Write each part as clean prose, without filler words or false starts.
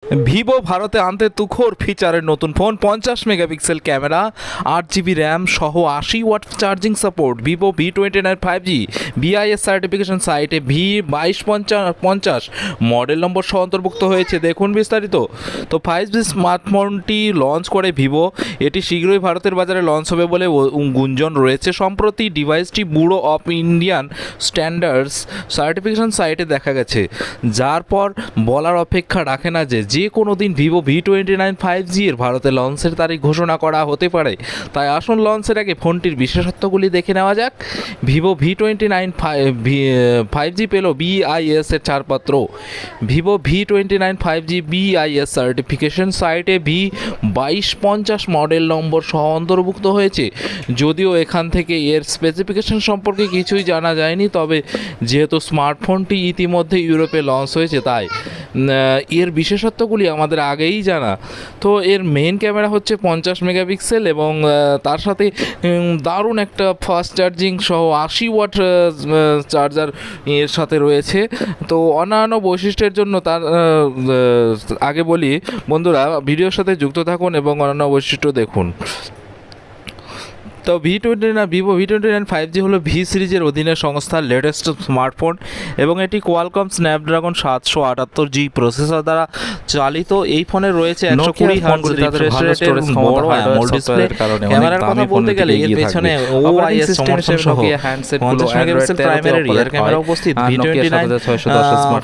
Vivo ভারতে আনতে তুখোর ফিচারের নতুন phone, 50 megapixel camera, 8 GB RAM সহ 80 watt charging support. Vivo V29 5G BIS certification সাইটে V2250 মডেল নম্বর সহ অন্তর্ভুক্ত হয়েছে। দেখুন বিস্তারিত। তো 5G স্মার্টফোনটি লঞ্চ করে ভিভো। এটি শীঘ্রই ভারতের বাজারে লঞ্চ হবে বলে গুঞ্জন রয়েছে। সম্প্রতি ডিভাইসটি bureau of Indian standards certification সাইটে দেখা গেছে, যার পর বলার অপেক্ষা রাখে না যে কোনো দিন ভিভো V29 5G এর ভারতে লঞ্চের তারিখ ঘোষণা করা হতে পারে। তাই আসুন লঞ্চের আগে ফোনটির বিশেষত্বগুলি দেখে নেওয়া যাক। ভিভো V29 5G পেল BIS এর ছাড়পত্র। Vivo V29 5G BIS certification সাইটে V2250 মডেল নম্বর সহ অন্তর্ভুক্ত হয়েছে। যদিও এখান থেকে এর স্পেসিফিকেশন সম্পর্কে কিছুই জানা যায়নি, তবে যেহেতু স্মার্টফোনটি ইতিমধ্যে ইউরোপে লঞ্চ হয়েছে তাই এর বিশেষত্বগুলি আমাদের আগেই জানা। তো এর মেইন ক্যামেরা হচ্ছে 50 মেগাপিক্সেল এবং তার সাথে দারুণ একটা ফাস্ট চার্জিং সহ 80 ওয়াট চার্জার এর সাথে রয়েছে। তো অন্যান্য বৈশিষ্ট্যের জন্য তার আগে বলি বন্ধুরা, ভিডিওর সাথে যুক্ত থাকুন এবং অন্যান্য বৈশিষ্ট্য দেখুন। তো ভিভো V29 5G হলো ভি সিরিজের অধীনে সংস্থার লেটেস্ট স্মার্টফোন এবং এটি কোয়ালকম স্ন্যাপড্রাগন 778G প্রসেসর দ্বারা চালিত। এই ফোনে রয়েছে 120 হার্টজ রিফ্রেশ রেটের বড় অ্যামোলেড ডিসপ্লে। ক্যামেরার কথা বলতে গেলে এর পেছনে OIS সমর্থন সহ 50 মেগাপিক্সেল প্রাইমারি রিয়ার ক্যামেরা উপস্থিত। V29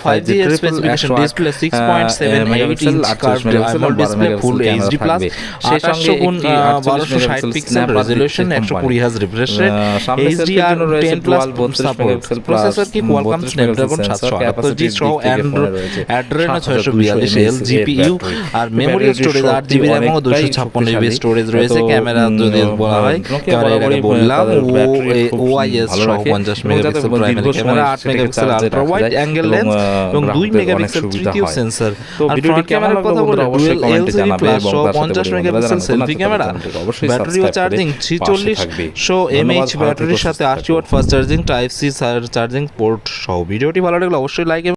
5G এর specification display 6.78 inch curved AMOLED display, full HD plus, 1260 pixel resolution, 120 hertz refresh rate, HDR10 plus processor কি কোয়ালকম স্ন্যাপড্রাগন 778G সহ অ্যাড্রেনো 642L GPU আর মেমোরি স্টোরেজ 8 GB র্যাম এবং 256 GB storage রয়েছে। Camera যদি বলা হয়, camera বললাম OIS সহ 50 megapixel primary camera, 8 megapixel ultra wide angle lens এবং 2 মেগাপিক্সেল তৃতীয় সেন্সর। তো ভিডিওটি ক্যামেরার কথা বলে অবশ্যই কমেন্টে জানাবেন এবং 50 মেগাপিক্সেল সেলফি ক্যামেরা, ব্যাটারি ও চার্জিং 4600 mAh ব্যাটারির সাথে 80 watt fast charging type C charging port সহ। ভিডিওটি ভালো লাগলে অবশ্যই লাইক